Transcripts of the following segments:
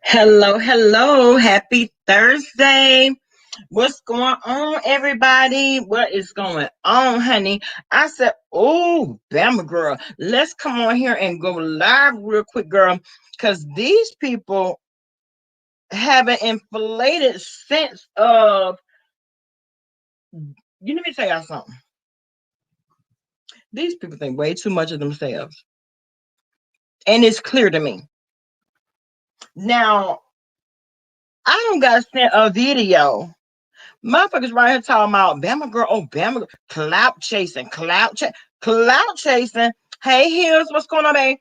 Hello, hello. Happy Thursday. What's going on, everybody? What is going on, honey? I said, oh, Bama girl, let's come on here and go live real quick, girl, because these people have an inflated sense of, let me tell y'all something. These people think way too much of themselves. And it's clear to me. Now, I don't got to send a video. Motherfuckers right here talking about Bama girl, oh Bama girl, clout chasing. Hey Hills, what's going on, babe?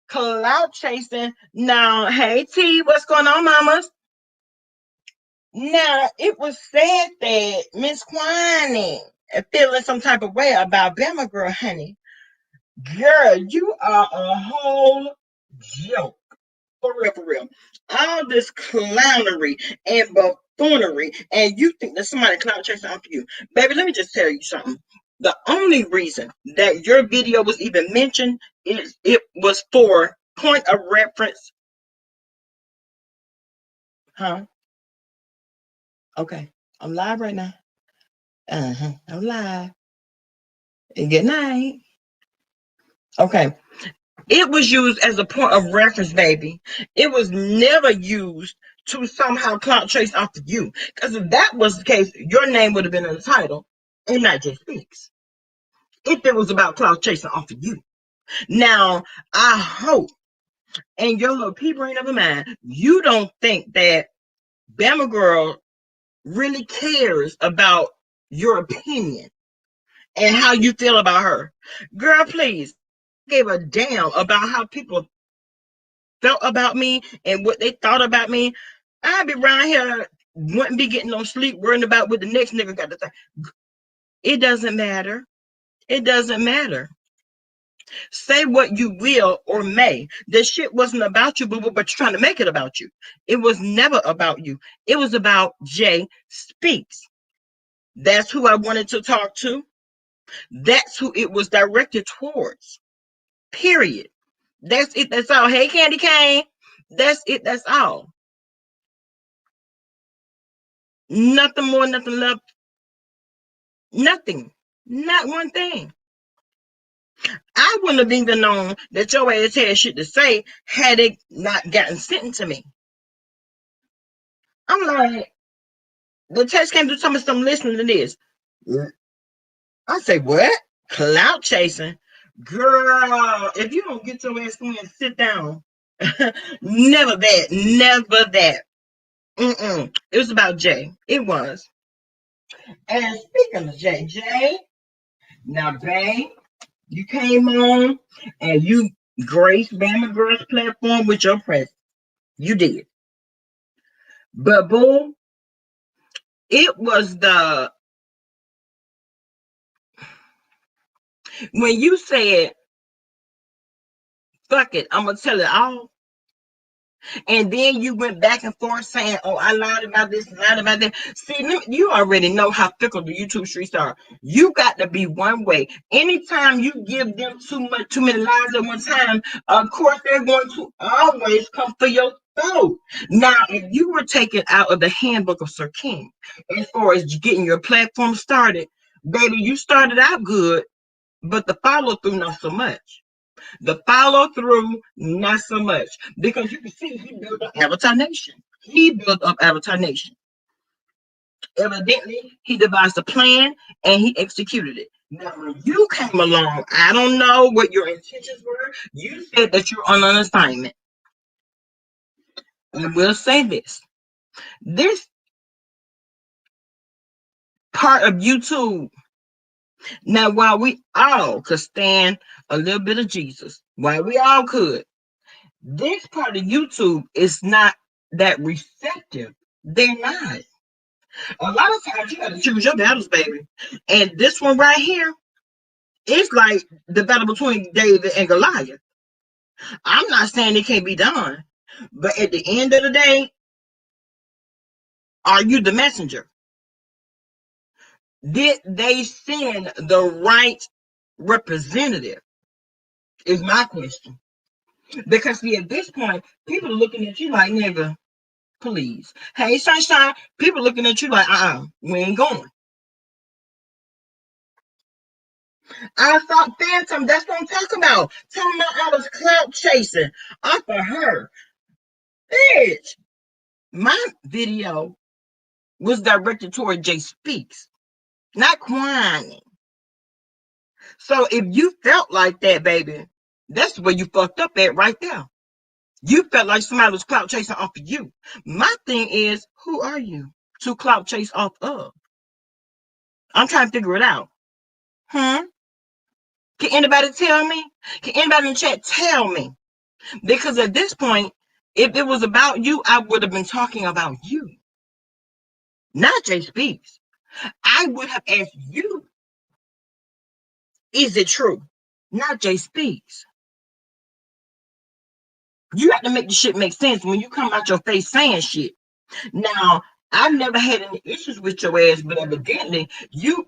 Clout chasing. Now, hey T, what's going on, mamas? Now, it was said that Miss Quiney feeling some type of way about Bama girl, honey. Girl, you are a whole joke. For real, for real. All this clownery and buffoonery, and you think that somebody cloud chasing after you. Baby, let me just tell you something. The only reason that your video was even mentioned is it was for point of reference. Huh? Okay. I'm live right now. I'm live. And good night. Okay. It was used as a point of reference, baby. It was never used to somehow clout chase after you. Because if that was the case, your name would have been in the title and not just Speaks. If it was about clout chasing after you. Now, I hope, and your little pea brain of a mind, you don't think that Bama Girl really cares about your opinion and how you feel about her. Girl, please, give a damn about how people felt about me and what they thought about me. I'd be around here, wouldn't be getting no sleep, worrying about what the next nigga got to say. It doesn't matter. It doesn't matter. Say what you will or may. This shit wasn't about you, boo boo, but you're trying to make it about you. It was never about you. It was about Jay Speaks. That's who I wanted to talk to. That's who it was directed towards. Period. That's it. That's all. Hey, Candy Cane. That's it. That's all. Nothing more, nothing less. Nothing. Not one thing. I wouldn't have even known that your ass had shit to say had it not gotten sent to me. I'm like, the text came through some of some listening to this. I say, what? Clout chasing? Girl, if you don't get your ass in and sit down, never that. Never that. It was about Jay. It was. And speaking of Jay, now, babe, you came on and you graced Bama Girls platform with your presence. You did. But, boo, it was when you said, fuck it, I'm going to tell it all. And then you went back and forth saying, oh, I lied about this, lied about that. See, you already know how fickle the YouTube streets are. You got to be one way. Anytime you give them too many lies at one time, of course they're going to always come for your throat. Now, if you were taken out of the handbook of Sir King, as far as getting your platform started, baby, you started out good, but the follow through not so much. The follow through, not so much. Because you can see he built up Avatar Nation. He built up Avatar Nation. Evidently, he devised a plan and he executed it. Now, when you came along, I don't know what your intentions were. You said that you're on an assignment. And we'll say this. This part of YouTube, now while we all could stand a little bit of Jesus, while we all could, this part of YouTube is not that receptive. They're not. A lot of times you got to choose your battles, baby. And this one right here, it's like the battle between David and Goliath. I'm not saying it can't be done, but at the end of the day, are you the messenger? Did they send the right representative? Is my question. Because see, at this point, people are looking at you like, nigga, please. Hey, Sunshine, people looking at you like, we ain't going. I thought Phantom, that's what I'm talking about. Talking about I was clout chasing off of her. Bitch, my video was directed toward Jay Speaks, not Kwani. So if you felt like that, baby, that's where you fucked up at right there. You felt like somebody was clout chasing off of you. My thing is, who are you to clout chase off of? I'm trying to figure it out. Hmm? Can anybody tell me? Can anybody in the chat tell me? Because at this point, if it was about you, I would have been talking about you, not Jay Speaks. I would have asked you, is it true? Not Jay Speaks. You have to make the shit make sense when you come out your face saying shit. Now, I've never had any issues with your ass, but evidently you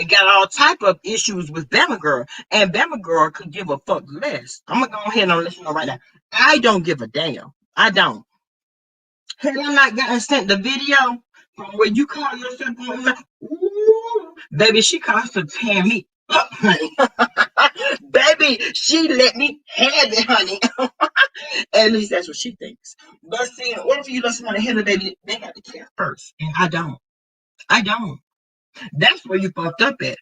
got all type of issues with Bama Girl, and Bama Girl could give a fuck less. I'm gonna go ahead and let you know right now. I don't give a damn. I don't. Had I not gotten sent the video from where you call yourself on, ooh, baby, she cost to tear me up, honey. Baby, she let me have it, honey. At least that's what she thinks. But see, in order for you to let somebody have it, baby, they got to care first. And I don't. I don't. That's where you fucked up at.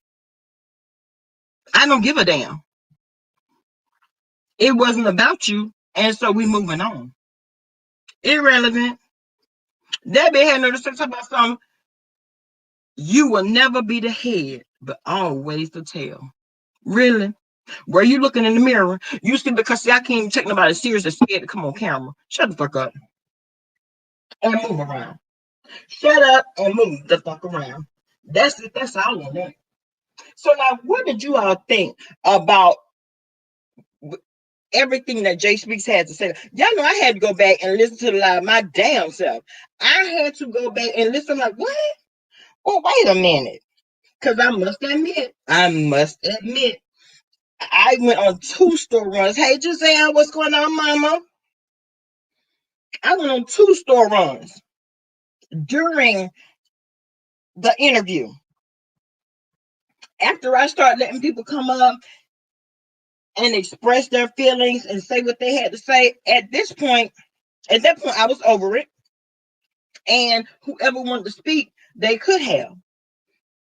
I don't give a damn. It wasn't about you. And so we moving on. Irrelevant. That bitch had no to say about something. You will never be the head, but always the tail. Really? Were you looking in the mirror? You see, because see, I can't even take nobody serious that's scared to come on camera. Shut the fuck up and move around. Shut up and move the fuck around. That's it. That's all on that. So now, what did you all think about everything that Jay Speaks had to say? Y'all know I had to go back and listen to the live my damn self. I had to go back and listen. Like, what? Oh, wait a minute. Because I must admit, I went on 2 store runs. Hey, Giselle, what's going on, mama? I went on 2 store runs during the interview. After I started letting people come up and express their feelings and say what they had to say, at that point, I was over it. And whoever wanted to speak, they could have.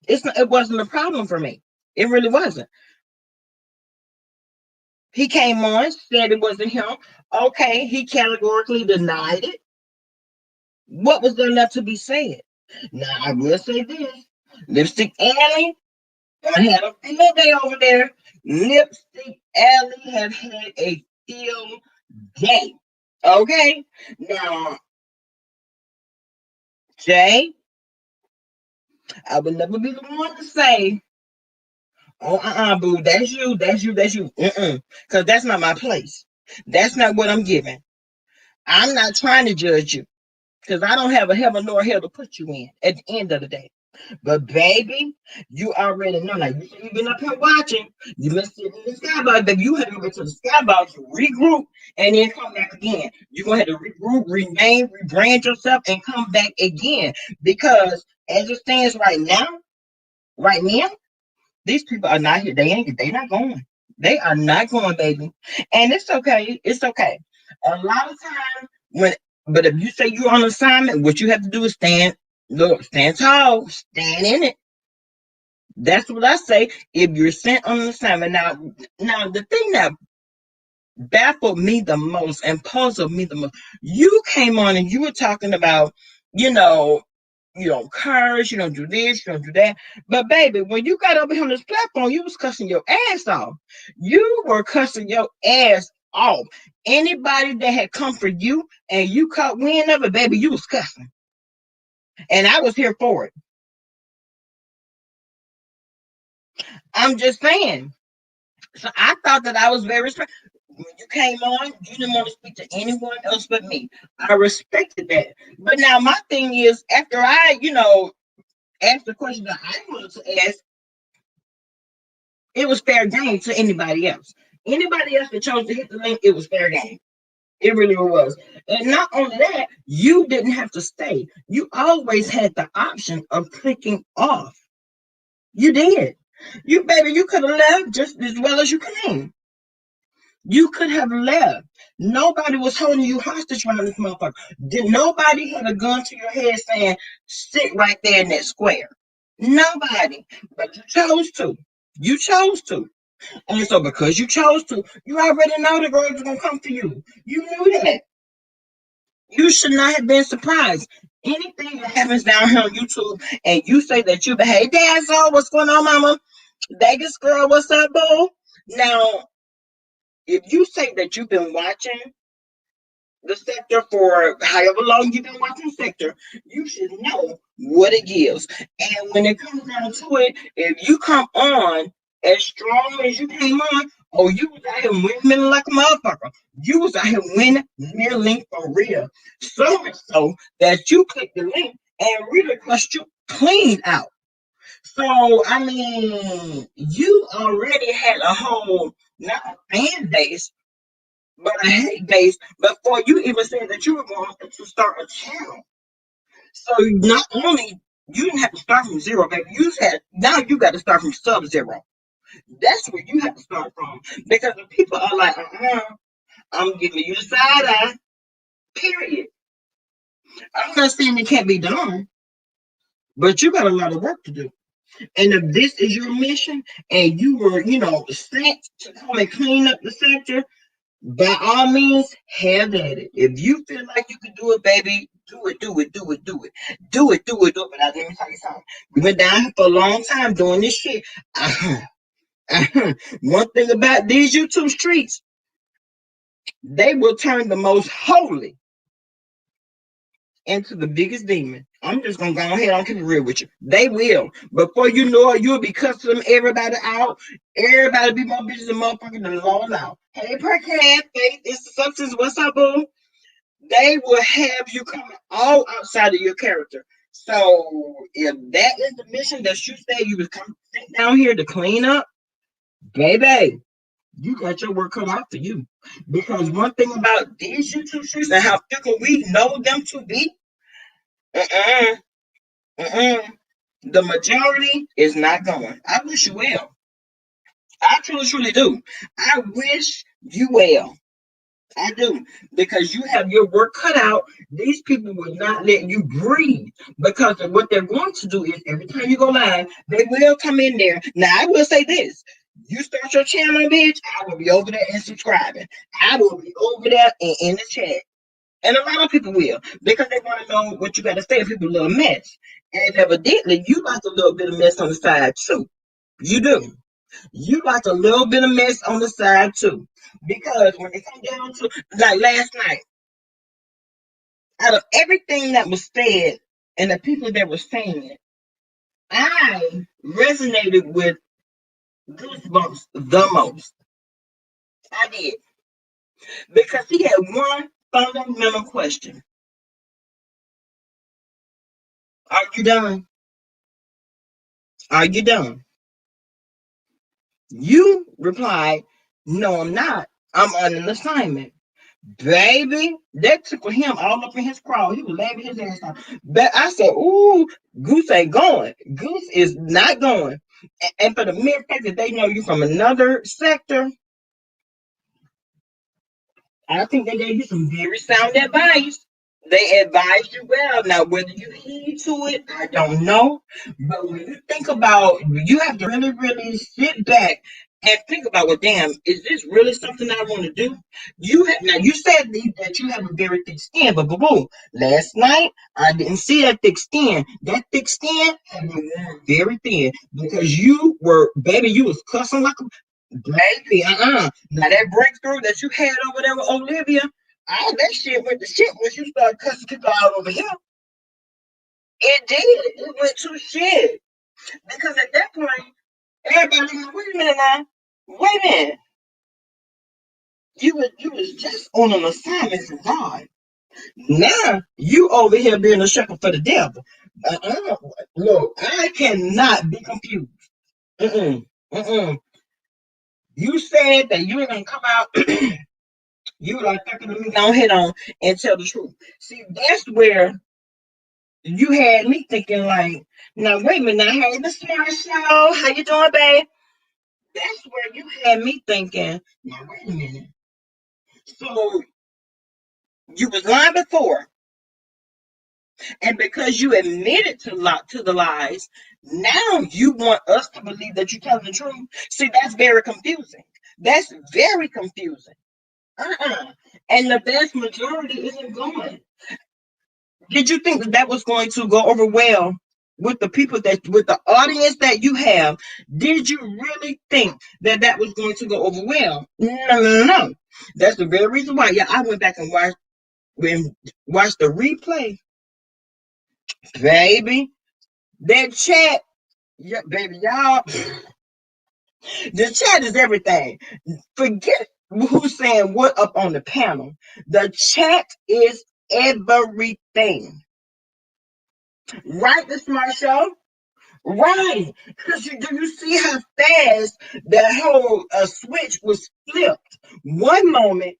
It wasn't a problem for me. It really wasn't. He came on, said it wasn't him. Okay, he categorically denied it. What was there left to be said? Now, I will say this. Lipstick Alley I had a field day over there. Lipstick Alley have had a field day. Okay? Now, Jay, I would never be the one to say, oh, boo, that's you. Because that's not my place. That's not what I'm giving. I'm not trying to judge you. Because I don't have a heaven nor hell to put you in at the end of the day. But baby, you already know. Like you've been up here watching. You been sitting in the skybox, baby. You had to go to the skybox, regroup, and then come back again. You're gonna have to regroup, rename, rebrand yourself, and come back again. Because as it stands right now, these people are not here. They not going. They are not going, baby. And it's okay. It's okay. A lot of times but if you say you're on assignment, what you have to do is stand tall, stand in it. That's what I say. If you're sent on an assignment. Now the thing that baffled me the most and puzzled me the most, you came on and you were talking about, you know, you don't curse, you don't do this, you don't do that. But baby, when you got over here on this platform, you was cussing your ass off. You were cussing your ass off. Anybody that had come for you and you caught wind of it, baby, you was cussing. And I was here for it. I'm just saying. So I thought that I was very respectful. When you came on, you didn't want to speak to anyone else but me. I respected that. But now my thing is, after I, asked the question that I wanted to ask, it was fair game to anybody else. Anybody else that chose to hit the link, it was fair game. It really was. And not only that, you didn't have to stay. You always had the option of clicking off. You did. You, baby, you could have left just as well as you came. You could have left. Nobody was holding you hostage around this motherfucker. Nobody had a gun to your head saying, sit right there in that square. Nobody. But you chose to. You chose to. And so because you chose to, you already know the girls are gonna come for you. You knew that. You should not have been surprised. Anything that happens down here on YouTube and you say that you behave, Dazzle, what's going on, mama? Vegas girl, what's up, boo? Now, if you say that you've been watching the sector for however long you've been watching the sector, you should know what it gives. And when it comes down to it, if you come on as strong as you came on, oh, you was out here winning like a motherfucker. You was out here winning near link for real. So much so that you clicked the link and really cussed you clean out. So, I mean, you already had a whole, not a fan base, but a hate base before you even said that you were going to start a channel. So not only you didn't have to start from zero, baby, now you got to start from sub-zero. That's where you have to start from. Because the people are like, I'm giving you the side eye, period. I'm not saying it can't be done, but you got a lot of work to do. And if this is your mission and you were, sent to come and clean up the sector, by all means, have at it. If you feel like you can do it, baby, do it, do it, do it, do it. Do it, do it, do it. But let me tell you something. We've been down here for a long time doing this shit. One thing about these YouTube streets, they will turn the most holy into the biggest demon. I'm just gonna go ahead and keep it real with you. They will. Before you know it, you'll be cussing everybody out. Everybody be more bitches and motherfuckers than the law now. Hey, Perkhead, Faith, it's the substance. What's up, boo? They will have you coming all outside of your character. So if that is the mission that you say you was coming down here to clean up, baby, you got your work cut out for you. Because one thing about these YouTube streets and how fickle we know them to be, the majority is not going. I wish you well. I truly do. I wish you well. I do. Because you have your work cut out. These people will not let you breathe. Because what they're going to do is every time you go live, they will come in there. Now, I will say this. You start your channel, bitch, I will be over there and subscribing. I will be over there and in the chat. And a lot of people will. Because they want to know what you got to say if people a little mess. And evidently, you like a little bit of mess on the side, too. You do. You like a little bit of mess on the side too. Because when it comes down to like last night, out of everything that was said and the people that were saying it, I resonated with Goosebumps the most. I did. Because he had one fundamental question. Are you done? Are you done? You replied, no, I'm not. I'm on an assignment. Baby, that took him all up in his crawl. He was laughing his ass off. But I said, ooh, Goose ain't going. Goose is not going. And for the mere fact that they know you from another sector, I think they gave you some very sound advice. They advised you well. Now, whether you heed to it, I don't know. But when you think about, you have to really, really sit back and think about, well, damn, is this really something I want to do? You said that you have a very thick skin, but boom, last night I didn't see that thick skin. That thick skin had been worn very thin because you were, baby, you was cussing like a baby. Now that breakthrough that you had over there with Olivia. All that shit went to shit when you started cussing people out over here. It did. It went to shit. Because at that point, everybody was, wait a minute now. Wait a minute. You was just on an assignment from God. Now you over here being a shepherd for the devil. Look, I cannot be confused. Mm-mm. Mm-mm. You said that you were gonna come out. You were like, "Let me go head on and tell the truth." See, that's where you had me thinking, like, now wait a minute, now hey, the smart show, how you doing, babe? That's where you had me thinking, now wait a minute. So you was lying before, and because you admitted to the lies, now you want us to believe that you're telling the truth. See, that's very confusing. That's very confusing. And the vast majority isn't going. Did you think that that was going to go over well with the people that, with the audience that you have? Did you really think that that was going to go over well? No, no, no, no. That's the very reason why. Yeah, I went back and watched the replay, baby. That chat, yeah, baby, y'all. The chat is everything. Forget who's saying what up on the panel. The chat is everything. Right, the smart show? Right. Because do you see how fast that whole switch was flipped? One moment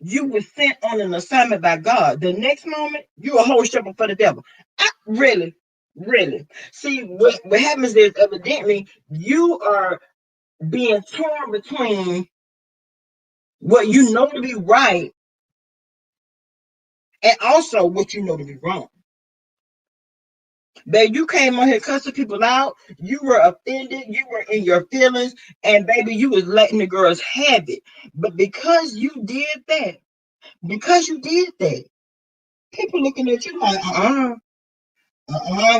you were sent on an assignment by God. The next moment you a whole shepherd for the devil. Really, really. See, what happens is evidently you are being torn between what you know to be right and also what you know to be wrong. Baby, you came on here cussing people out. You were offended. You were in your feelings. And baby, you was letting the girls have it. But because you did that, people looking at you like,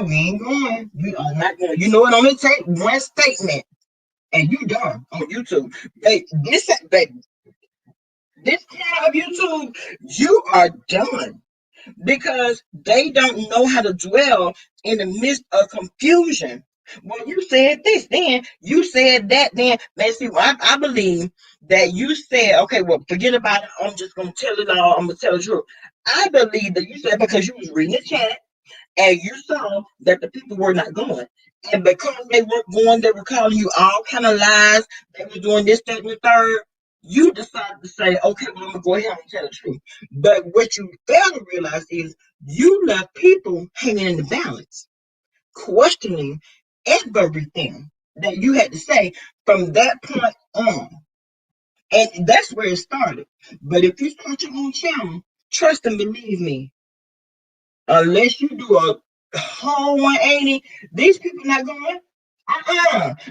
we ain't going. We are not going. You know what? I'm going to take one statement and you done on YouTube. Baby, this part of YouTube, you are done. Because they don't know how to dwell in the midst of confusion. Well, you said this, then you said that, then. Man, see, I believe that you said, okay, well, forget about it. I'm just gonna tell it all. I'm gonna tell the truth. I believe that you said because you was reading the chat and you saw that the people were not going. And because they weren't going, they were calling you all kind of lies. They were doing this, that, and the third. You decided to say, okay, well, I'm gonna go ahead and tell the truth. But what you fail to realize is you left people hanging in the balance, questioning everything that you had to say from that point on. And that's where it started. But if you start your own channel, trust and believe me, unless you do a whole 180, these people not going.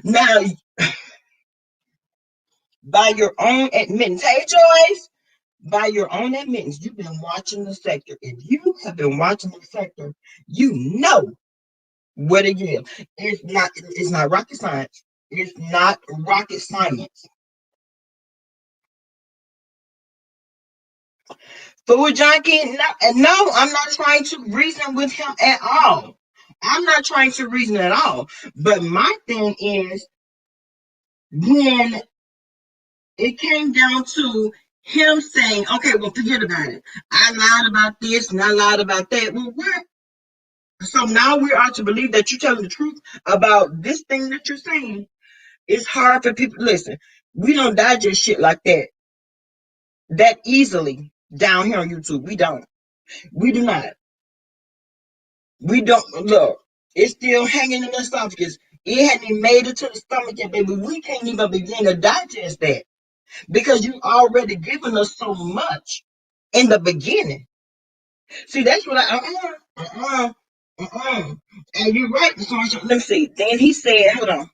Now, by your own admittance, hey Joyce, by your own admittance, you've been watching the sector. If you have been watching the sector, you know what it is. It's not rocket science. It's not rocket science. Food junkie, no, no, I'm not trying to reason with him at all. I'm not trying to reason at all. But my thing is when it came down to him saying, okay, well, forget about it. I lied about this and I lied about that. Well, what? So now we are to believe that you're telling the truth about this thing that you're saying. It's hard for people. Listen, we don't digest shit like that easily down here on YouTube. We don't. We do not. We don't look. It's still hanging in the esophagus. It hadn't even made it to the stomach yet, baby. We can't even begin to digest that because you've already given us so much in the beginning. See, that's what And you're right. Let me see. Then he said, hold on.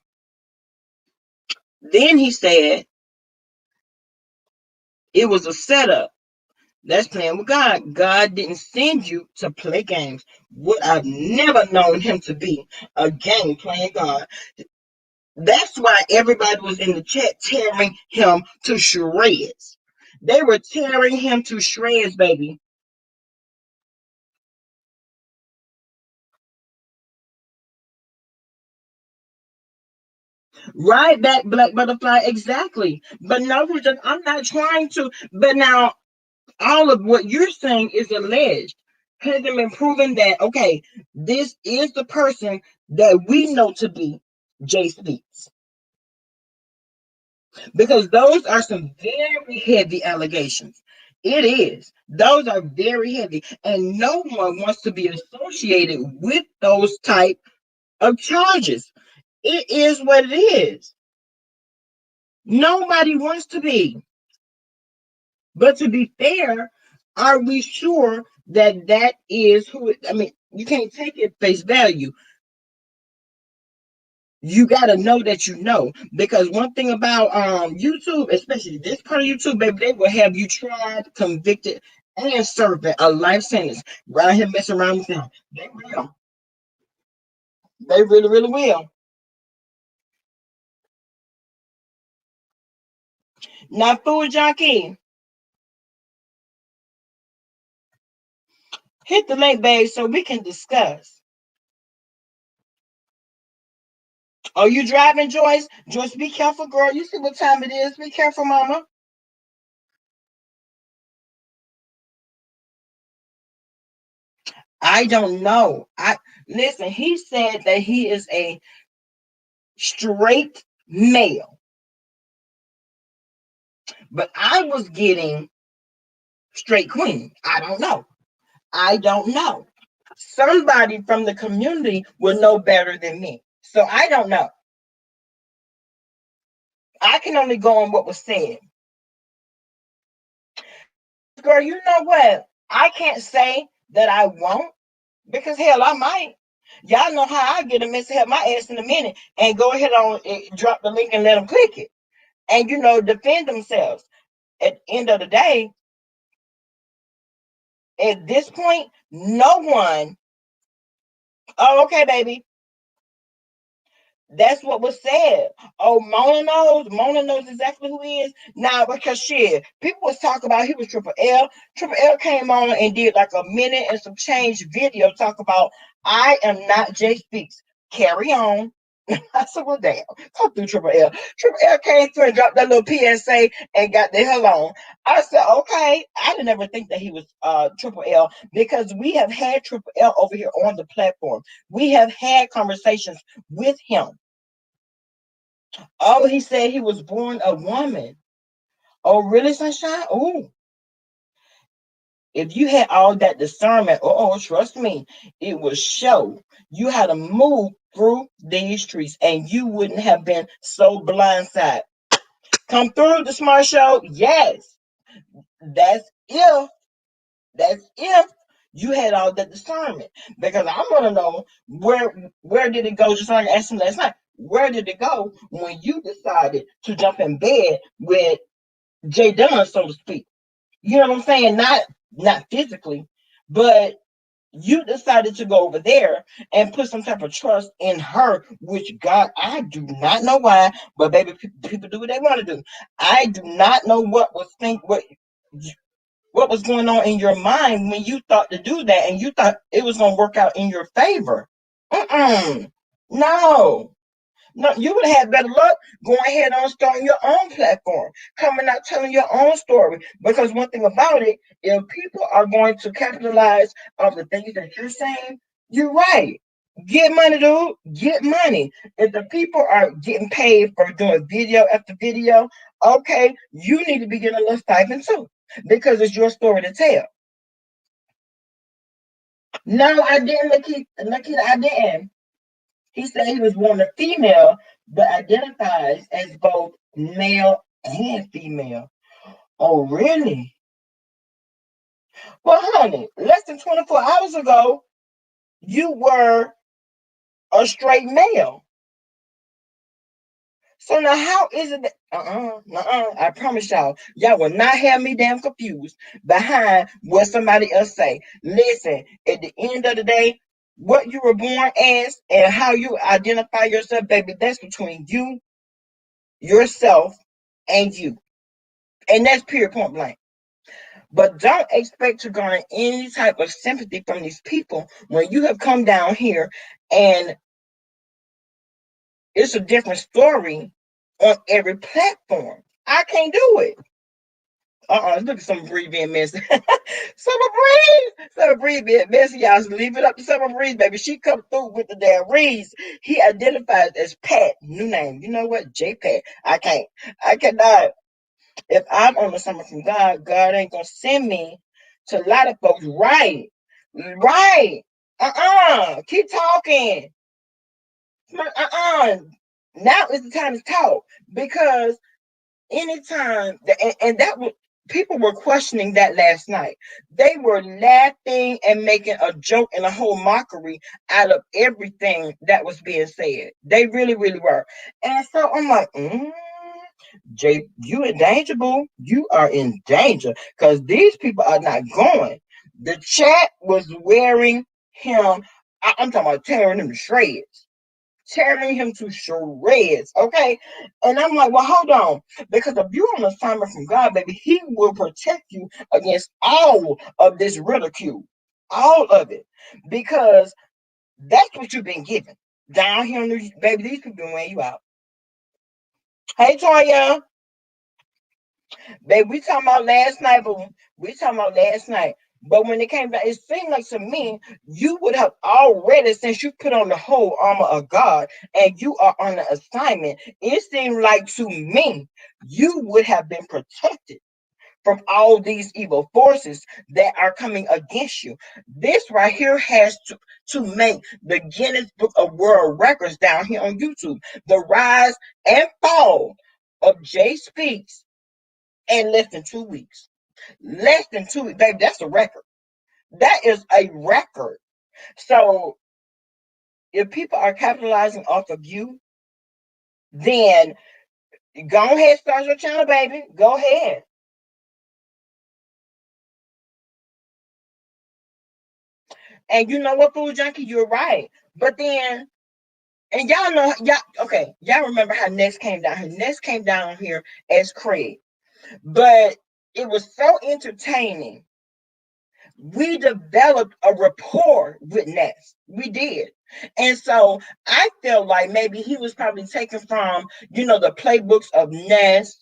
Then he said it was a setup. That's playing with God. God didn't send you to play games. What I've never known him to be, a game playing God. That's why everybody was in the chat tearing him to shreds. They were tearing him to shreds, baby. Right back, Black Butterfly, exactly. But no, I'm not trying to. But now, all of what you're saying is alleged. Has it been proven that, okay, this is the person that we know to be Jay Speaks? because those are some very heavy allegations. It is. Those are very heavy, and no one wants to be associated with those type of charges. It is what it is. Nobody wants to be. But to be fair, are we sure that that is who it, I mean, you can't take it face value. You got to know that you know, because one thing about YouTube, especially this part of YouTube, baby, they will have you tried, convicted, and serving a life sentence right here messing around with them. They will. They really, really will. Now, Food Junkie, hit the link, babe, so we can discuss. Are you driving, Joyce? Joyce, be careful, girl. You see what time it is. Be careful, mama. I don't know. I listen, he said that he is a straight male, but I was getting straight queen. I don't know. I don't know. Somebody from the community will know better than me. So I don't know. I can only go on what was said. Girl, you know what? I can't say that I won't because hell, I might. Y'all know how I get a message, help my ass in a minute, and go ahead on drop the link and let them click it, and defend themselves. At the end of the day, at this point, no one. Oh, okay, baby. That's what was said. Oh, Mona knows. Mona knows exactly who he is. Now, because shit, people was talking about he was Triple L. Triple L came on and did like a minute and some change video talk about I am not Jay Speaks. Carry on. I said, well, damn, come through Triple L. Triple L came through and dropped that little PSA and got the hell on. I said, okay. I didn't ever think that he was Triple L because we have had Triple L over here on the platform. We have had conversations with him. Oh, he said he was born a woman. Oh, really, Sunshine? Oh, if you had all that discernment, trust me, it would show you how to move through these streets and you wouldn't have been so blindsided. Come through the smart show? Yes. That's if you had all that discernment. Because I'm gonna know where did it go, just like I asked him last night. Where did it go when you decided to jump in bed with Jay Dunn, so to speak? You know what I'm saying? Not physically, but you decided to go over there and put some type of trust in her, which God, I do not know why, but baby, people do what they want to do. I do not know what was going on in your mind when you thought to do that and you thought it was going to work out in your favor. Mm-mm. No. No, you would have had better luck going ahead on starting your own platform, coming out telling your own story. Because one thing about it, if people are going to capitalize on the things that you're saying, you're right. Get money, dude. Get money. If the people are getting paid for doing video after video, okay, you need to be getting a little stipend too, because it's your story to tell. No, I didn't, Nikita, I didn't. He said he was born a female, but identifies as both male and female. Oh, really? Well, honey, less than 24 hours ago, you were a straight male. So now, how is it that? I promise y'all will not have me damn confused behind what somebody else say. Listen, at the end of the day, what you were born as and how you identify yourself, baby, that's between you, yourself, and you. And that's period point blank. But don't expect to garner any type of sympathy from these people when you have come down here and it's a different story on every platform. I can't do it. Look at Summer Breeze being messy. Summer Breeze being messy. Y'all leave it up to Summer Breeze, baby. She come through with the damn Reese. He identifies as Pat, new name. You know what? J Pat. I cannot. If I'm on assignment from God, God ain't gonna send me to a lot of folks. Right, right. Keep talking. Now is the time to talk because anytime and that was people were questioning that last night. They were laughing and making a joke and a whole mockery out of everything that was being said. They really, really were. And so I'm like, Jay, you in danger, boo. You are in danger because these people are not going. The chat was wearing him. I'm talking about tearing him to shreds, tearing him to shreds. Okay. And I'm like, well, hold on. Because if you're on assignment from God, baby, He will protect you against all of this ridicule. All of it. Because that's what you've been given. Down here in the baby, these people been weighing you out. Hey Toya. Baby, we talking about last night, but we talking about last night. But when it came back, it seemed like to me, you would have already, since you put on the whole armor of God and you are on an assignment, it seemed like to me, you would have been protected from all these evil forces that are coming against you. This right here has to make the Guinness Book of World Records down here on YouTube. The rise and fall of Jay Speaks in less than 2 weeks. Less than 2 weeks, baby. That's a record. That is a record. So if people are capitalizing off of you, then go ahead, start your channel, baby. Go ahead. And you know what, Food Junkie, you're right. But then, and y'all know, y'all remember how Ness came down here. Ness came down here as Craig. But it was so entertaining. We developed a rapport with Ness. We did. And so I felt like maybe he was probably taken from, the playbooks of Ness,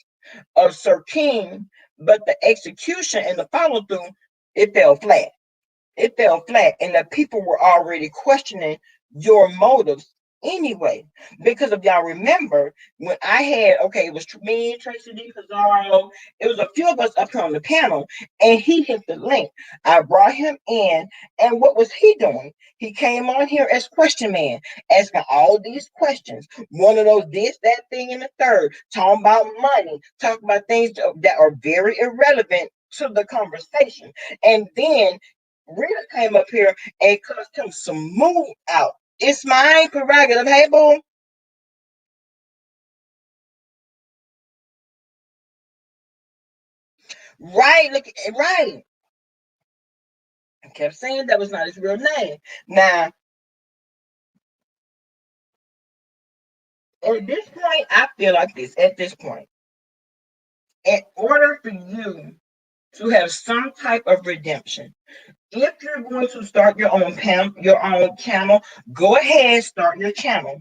of Sir King, but the execution and the follow through, it fell flat. It fell flat, and the people were already questioning your motives anyway. Because if y'all remember, when I had, it was me, Tracy D. Pizarro, it was a few of us up here on the panel, and he hit the link. I brought him in, and what was he doing? He came on here as question man, asking all these questions. One of those, this, that thing, and the third, talking about money, talking about things that are very irrelevant to the conversation. And then Rita came up here and cussed him smooth out. It's my prerogative. Hey, boo. Right. Look, right. I kept saying that was not his real name. Now, at this point, I feel like this. At this point, in order for you to have some type of redemption, if you're going to start your own channel, go ahead, start your channel.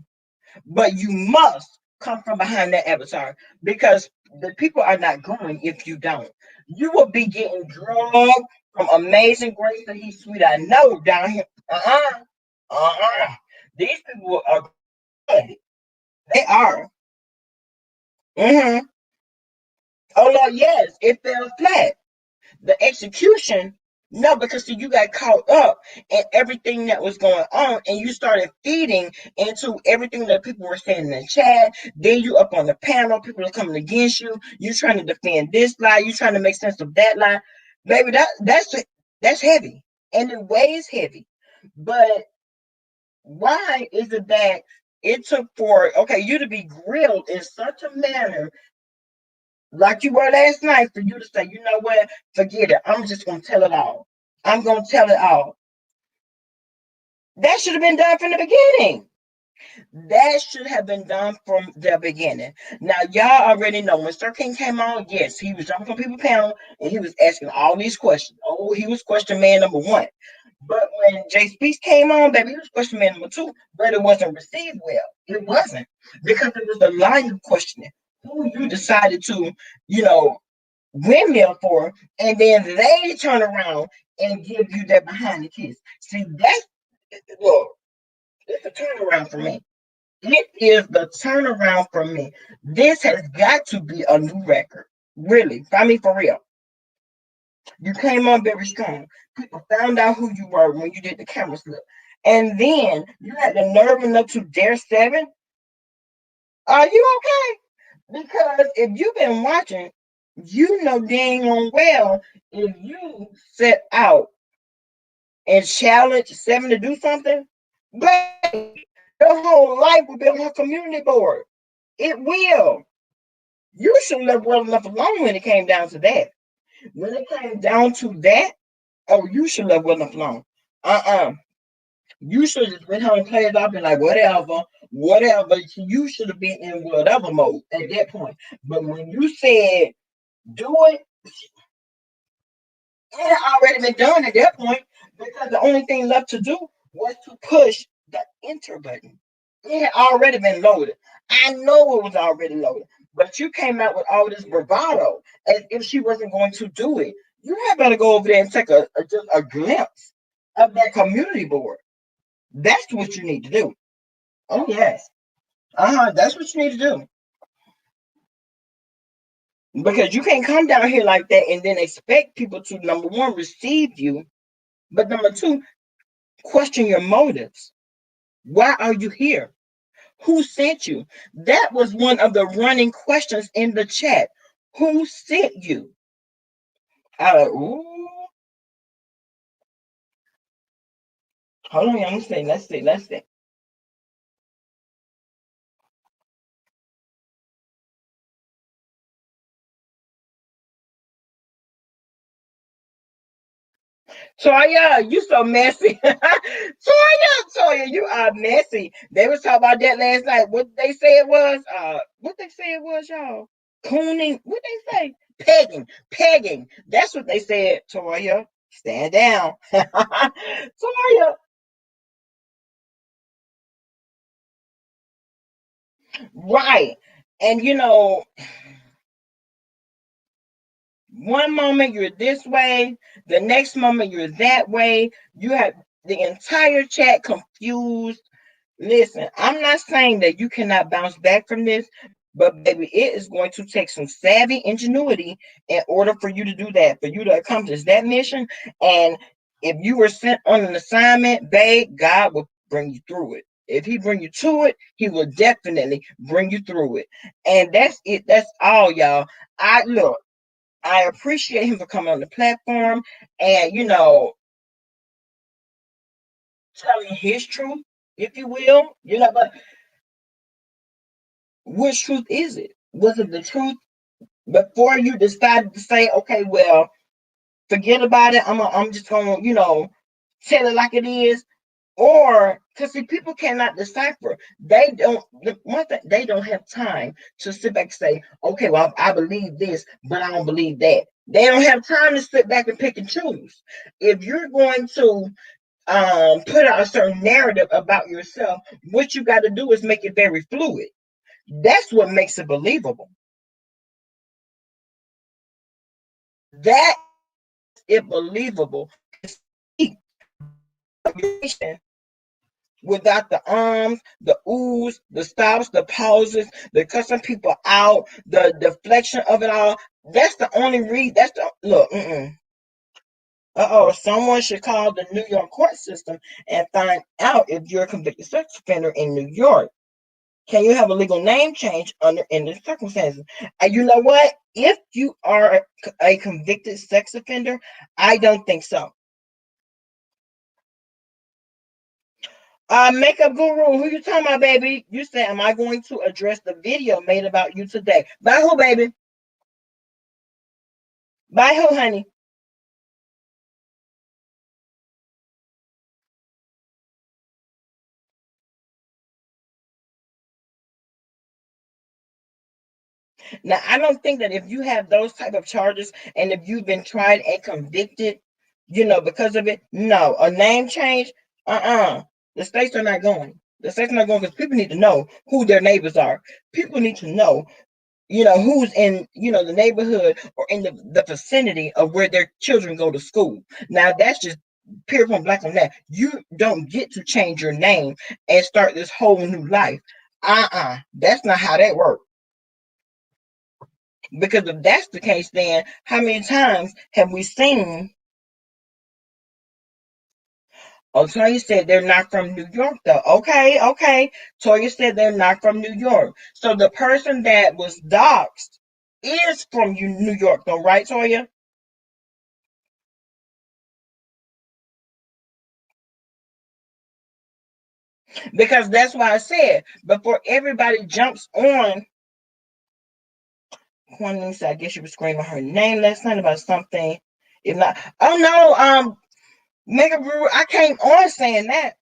But you must come from behind that avatar because the people are not going if you don't. You will be getting drugged from Amazing Grace and He's Sweet. I know down here. These people are good. They are. Mm-hmm. Oh Lord, yes, it fell flat. The execution, no, because see, you got caught up in everything that was going on and you started feeding into everything that people were saying in the chat. Then you up on the panel, people are coming against you. You trying to defend this lie, you trying to make sense of that lie. Baby, that's heavy. And it weighs heavy. But why is it that it took for you to be grilled in such a manner like you were last night for you to say, you know what, forget it. I'm just going to tell it all. I'm going to tell it all. That should have been done from the beginning. That should have been done from the beginning. Now, y'all already know when Sir King came on, yes, he was jumping on people's panel and he was asking all these questions. Oh, he was question man number one. But when Jay Speaks came on, baby, he was question man number two, but it wasn't received well. It wasn't because it was the line of questioning. Who you decided to, you know, windmill for, and then they turn around and give you that behind the kiss. See, that's look, it's a turnaround for me. It is the turnaround for me. This has got to be a new record. Really. I mean, for real. You came on very strong. People found out who you were when you did the camera slip. And then you had the nerve enough to dare seven. Are you okay? Because if you've been watching, you know dang on well if you set out and challenge seven to do something, baby, your whole life will be on her community board. It will. You should have left well enough alone when it came down to that. When it came down to that, oh, you should have well enough alone. Uh-uh. You should have just went home and played off and like whatever, whatever. You should have been in whatever mode at that point. But when you said do it, it had already been done at that point because the only thing left to do was to push the enter button. It had already been loaded. I know it was already loaded, but you came out with all this bravado as if she wasn't going to do it. You had better go over there and take just a glimpse of that community board. That's what you need to do. Oh yes, that's what you need to do. Because you can't come down here like that and then expect people to number one receive you, but number two question your motives. Why are you here? Who sent you? That was one of the running questions in the chat. Who sent you? Ooh. Hold on, let's see. Let's see. Let's see. Toya, you so messy. Toya, you are messy. They was talking about that last night. What they say it was? What they say it was, y'all? Cooning. What they say? Pegging. Pegging. That's what they said, Toya. Stand down. Toya. Right. And one moment you're this way, the next moment you're that way. You have the entire chat confused. Listen, I'm not saying that you cannot bounce back from this, but baby, it is going to take some savvy ingenuity in order for you to do that, for you to accomplish that mission. And if you were sent on an assignment, babe, God will bring you through it. If he bring you to it, he will definitely bring you through it. And that's it. That's all, y'all. I appreciate him for coming on the platform and telling his truth, if you will. But which truth is it? Was it the truth before you decided to say, okay, well, forget about it. I'm just gonna, tell it like it is, or because see, people cannot decipher. They don't. One thing, they don't have time to sit back and say, okay, well, I believe this, but I don't believe that. They don't have time to sit back and pick and choose. If you're going to put out a certain narrative about yourself, what you got to do is make it very fluid. That's what makes it believable. That is believable. Without the arms, the oohs, the stops, the pauses, the cussing people out, the deflection of it all. That's the only reason. That's the look. Someone should call the New York court system and find out if you're a convicted sex offender in New York. Can you have a legal name change under in the circumstances? And you know what? If you are a convicted sex offender, I don't think so. Makeup guru, who you talking about, baby? You said, am I going to address the video made about you today? By who, baby? By who, honey? Now, I don't think that if you have those type of charges and if you've been tried and convicted, because of it, no, a name change, the states are not going. The states are not going because people need to know who their neighbors are. People need to know who's in, the neighborhood or in the vicinity of where their children go to school. Now that's just pure from black on that. You don't get to change your name and start this whole new life. That's not how that works. Because if that's the case, then how many times have we seen? Oh, Toya said they're not from New York, though. Okay, okay. Toya said they're not from New York. So the person that was doxxed is from New York, though, right, Toya? Because that's why I said before everybody jumps on. Queen said, I guess she was screaming her name last night about something. If not, oh no, Mega Brewer, I came on saying that.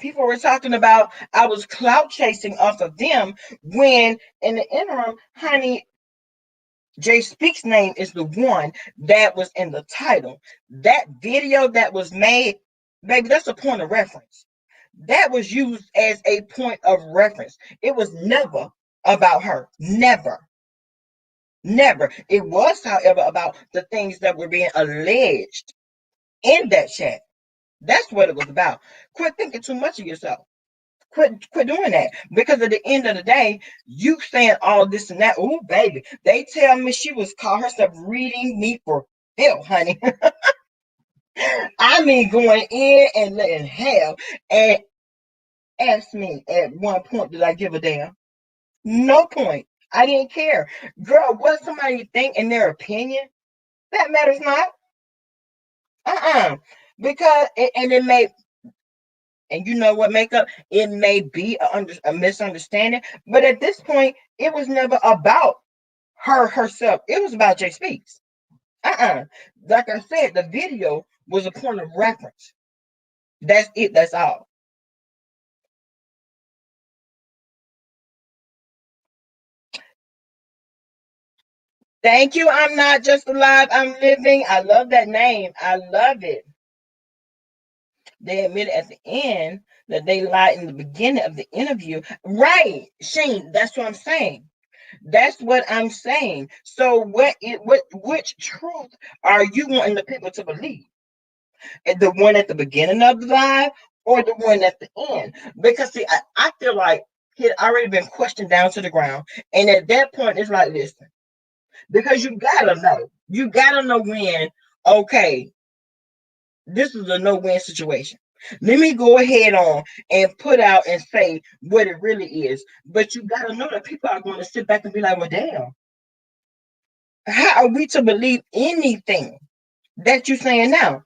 People were talking about I was clout chasing off of them when in the interim, honey, Jay Speaks name is the one that was in the title. That video that was made, baby, that's a point of reference. That was used as a point of reference. It was never about her. Never. Never. It was, however, about the things that were being alleged in that chat. That's what it was about. Quit thinking too much of yourself. Quit doing that. Because at the end of the day, you saying all this and that. Oh, baby. They tell me she was call herself reading me for hell, honey. I mean going in and letting hell. And ask me at one point, did I give a damn? No point. I didn't care. Girl, what somebody think in their opinion, that matters not. Uh-uh. Because and it may, and you know what, makeup, it may be a misunderstanding, but at this point, it was never about her herself. It was about Jay Speaks. Uh-uh. Like I said, the video was a point of reference. That's it. That's all. Thank you. I'm not just alive. I'm living. I love that name. I love it. They admitted at the end that they lied in the beginning of the interview. Right, Shane. That's what I'm saying. That's what I'm saying. So which truth are you wanting the people to believe? The one at the beginning of the live or the one at the end? Because see, I feel like he had already been questioned down to the ground. And at that point, it's like, listen, because you gotta know. You gotta know when, okay, this is a no-win situation. Let me go ahead on and put out and say what it really is. But you gotta know that people are going to sit back and be like, well, damn, how are we to believe anything that you're saying now?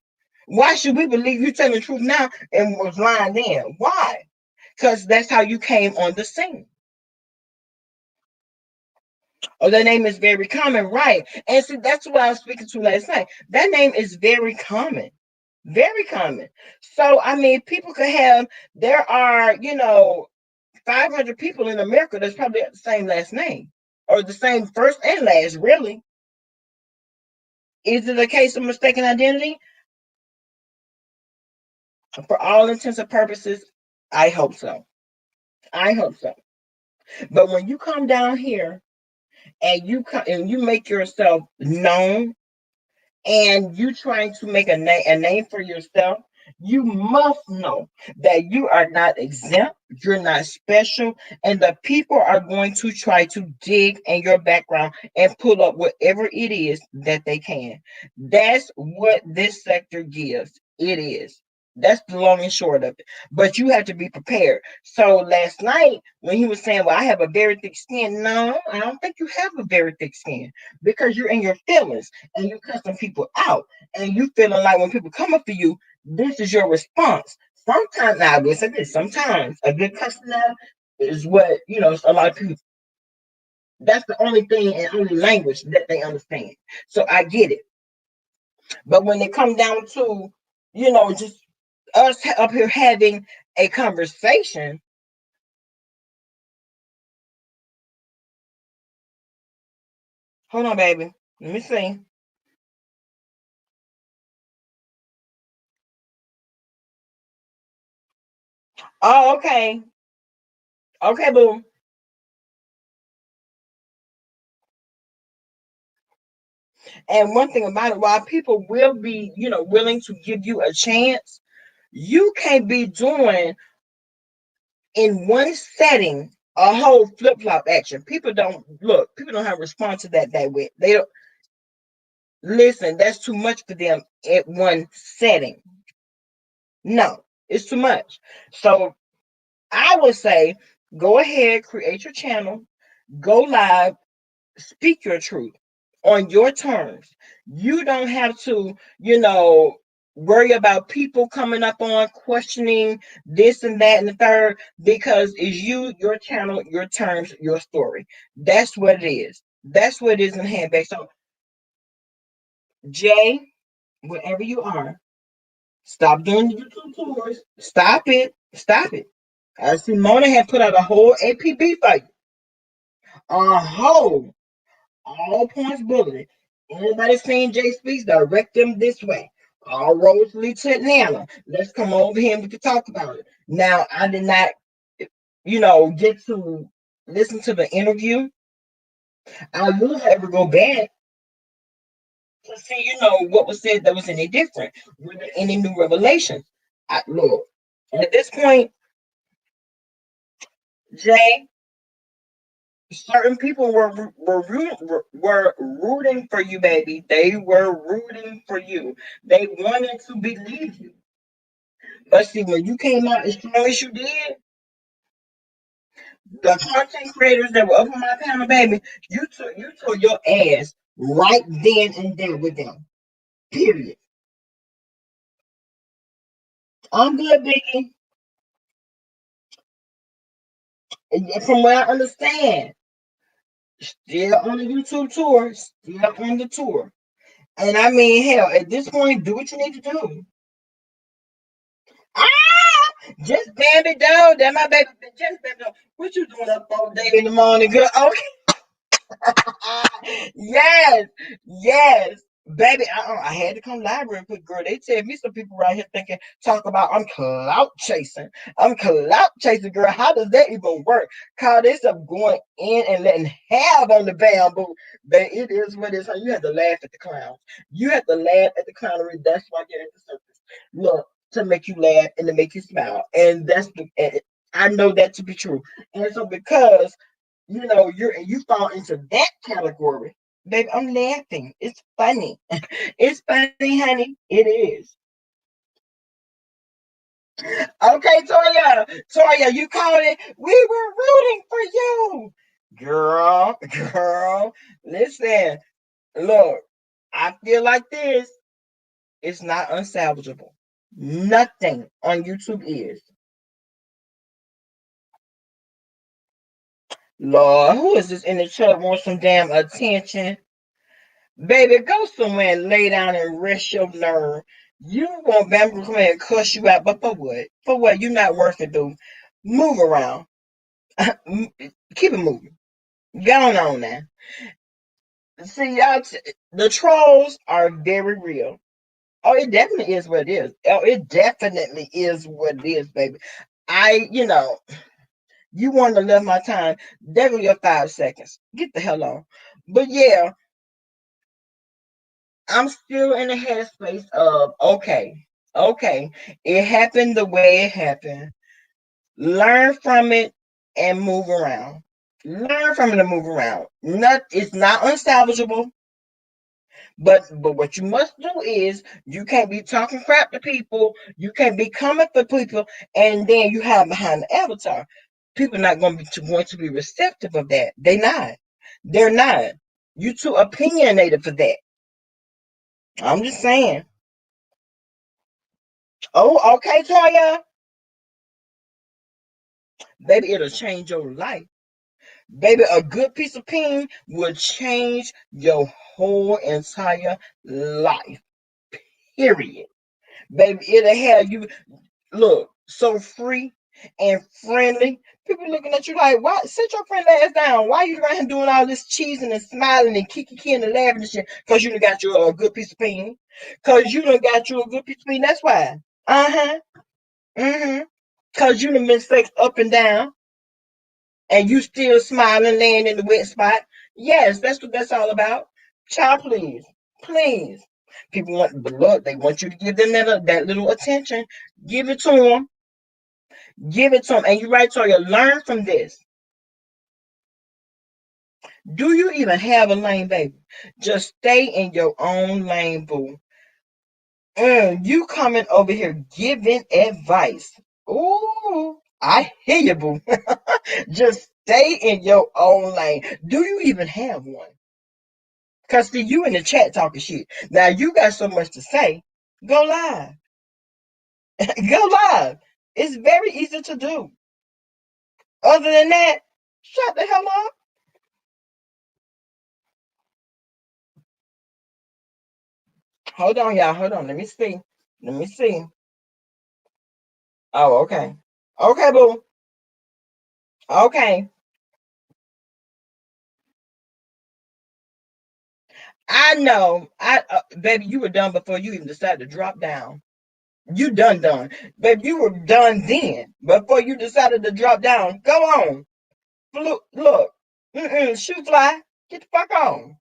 Why should we believe you telling the truth now and was lying then? Why? Because that's how you came on the scene. Oh, that name is very common, right? And see, that's what I was speaking to last night. That name is very common. Very common. So, I mean, people could have, there are, 500 people in America that's probably have the same last name or the same first and last, really. Is it a case of mistaken identity? For all intents and purposes, I hope so. I hope so. But when you come down here and you make yourself known and you trying to make a name for yourself, you must know that you are not exempt, you're not special, and the people are going to try to dig in your background and pull up whatever it is that they can. That's what this sector gives. It is. That's the long and short of it. But you have to be prepared. So last night, when he was saying, well, I have a very thick skin, no, I don't think you have a very thick skin because you're in your feelings and you cussing people out and you feeling like when people come up to you, this is your response. Sometimes, now I will say this, sometimes a good cussing out is what, a lot of people, that's the only thing and only language that they understand. So I get it. But when it comes down to, just us up here having a conversation, hold on, baby. Let me see. Oh, okay. Okay, boo. And one thing about it, while people will be, willing to give you a chance, you can't be doing in one setting a whole flip flop action. People don't look. People don't have a response to that way. They don't listen. That's too much for them at one setting. No, it's too much. So I would say, go ahead, create your channel, go live, speak your truth on your terms. You don't have to, worry about people coming up on questioning this and that and the third, because it's you, your channel, your terms, your story. That's what it is. That's what it is in handbag. So, Jay, wherever you are, stop doing the YouTube tours. Stop it. Stop it. I see Mona had put out a whole APB for you. A whole all points bulleted. Anybody seen Jay Speaks, direct them this way. All roads lead to Atlanta. Let's come over here and we can talk about it. Now, I did not, get to listen to the interview. I will ever go back to see, what was said that was any different. Were there any new revelations? Look, at this point, Jay, certain people were rooting for you, baby. They were rooting for you. They wanted to believe you. But see, when you came out as strong as you did, the content creators that were up on my panel, baby, you took your ass right then and there with them. Period. I'm good, Biggie. And from what I understand, still on the YouTube tour, still on the tour. And I mean, hell, at this point, do what you need to do. Ah, just bam it down. That my baby, just bam it down. What you doing up all day in the morning, girl? Okay. Yes, yes, baby. I had to come live real quick, girl. They tell me some people right here thinking, talk about I'm clout chasing. I'm clout chasing, girl. How does that even work? Cause they up going in and letting have on the bamboo. But it is what it is. You have to laugh at the clowns. You have to laugh at the clownery. That's why you're in the circus. Look, to make you laugh and to make you smile. And I know that to be true. And so because you fall into that category, baby, I'm laughing. It's funny. It's funny, honey. It is. Okay, Toya, you called it. We were rooting for you, girl. Listen, look, I feel like this. It's not unsalvageable. Nothing on YouTube is. Lord, who is this in the chat wants some damn attention? Baby, go somewhere and lay down and rest your nerve. You want Bamboo to come here and cuss you out, but for what? For what? You're not worth it, dude. Move around. Keep it moving. Go on now. See, the trolls are very real. Oh, it definitely is what it is. Oh, it definitely is what it is, baby. You want to love my time. Definitely your 5 seconds. Get the hell on. But yeah, I'm still in the headspace of okay, it happened the way it happened. Learn from it and move around. Learn from it and move around. It's not unsalvageable, but what you must do is you can't be talking crap to people. You can't be coming for people, and then you have behind the avatar. People not going to be receptive of that. They're not. You too opinionated for that. I'm just saying. Oh, okay, Toya. Baby, it'll change your life. Baby, a good piece of peen will change your whole entire life. Period. Baby, it'll have you look so free and friendly. People looking at you like, why? Sit your friend ass down. Why you around here doing all this cheesing and smiling and kiki and laughing and shit? Because you done got you a good piece of peen. Because you done got you a good piece of peen. That's why. Uh-huh. Mm-hmm. Because you done been sexed up and down. And you still smiling, laying in the wet spot. Yes, that's what that's all about. Child, please. Please. People want, but look, they want you to give them that little attention. Give it to them. Give it to them. And you're right, Toya, learn from this. Do you even have a lane, baby? Just stay in your own lane, boo. You coming over here giving advice. Ooh, I hear you, boo. Just stay in your own lane. Do you even have one? Because see, you in the chat talking shit. Now you got so much to say. Go live. Go live. It's very easy to do. Other than that, shut the hell up. Hold on, y'all. Hold on. Let me see. Let me see. Oh, okay. Okay, boo. Okay. I know. Baby, you were done before you even decided to drop down. You done. Baby, you were done then. Before you decided to drop down. Go on. Look. Shoe fly. Get the fuck on.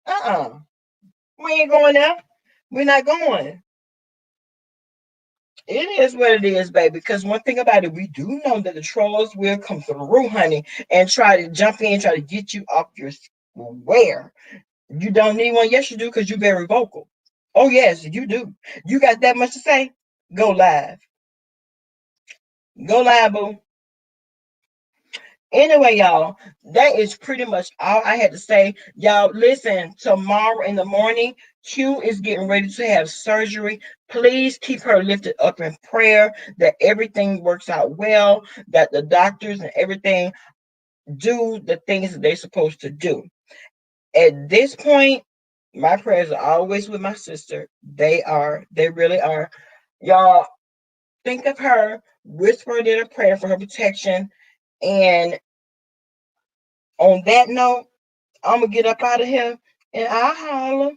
Uh-uh. We ain't going there. We're not going. It is what it is, baby. Because one thing about it, we do know that the trolls will come through, honey, and try to jump in, try to get you off your square. You don't need one. Yes, you do, because you're very vocal. Oh, yes, you do. You got that much to say? Go live. Go live, boo. Anyway, y'all, that is pretty much all I had to say. Y'all, listen, tomorrow in the morning, Q is getting ready to have surgery. Please keep her lifted up in prayer that everything works out well, that the doctors and everything do the things that they're supposed to do. At this point, my prayers are always with my sister. They really are. Y'all, think of her, whisper in a prayer for her protection, and on that note, I'm gonna get up out of here and I'll holler.